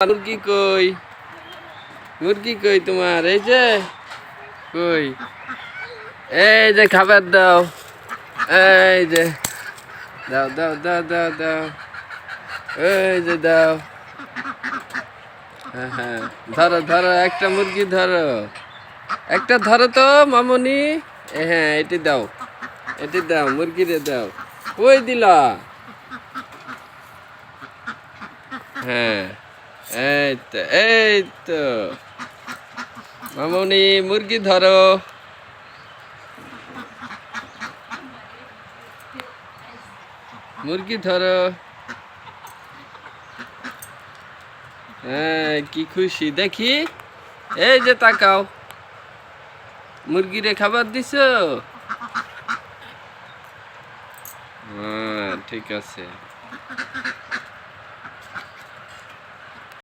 মুরগি কই? মুরগি কই তোমার? এই যে কই? এই যে খাবার দাও। এই যে দাও দাও দাও দাও দাও। এই যে দাও। হ্যাঁ হ্যাঁ, ধরো ধরো, একটা মুরগি ধরো, একটা ধরো তো মামুনি। হ্যাঁ, এটি দাও, এটি দাও, মুরগিরে দাও। কই দিলা? হ্যাঁ, এই তো, এই তো মামুনি, মুরগি ধরো। মুরগি ধরো। হ্যাঁ, কি খুশি দেখি। এই যে তাকাও, মুরগিরে খাবার দিছো? হ্যাঁ, ঠিক আছে।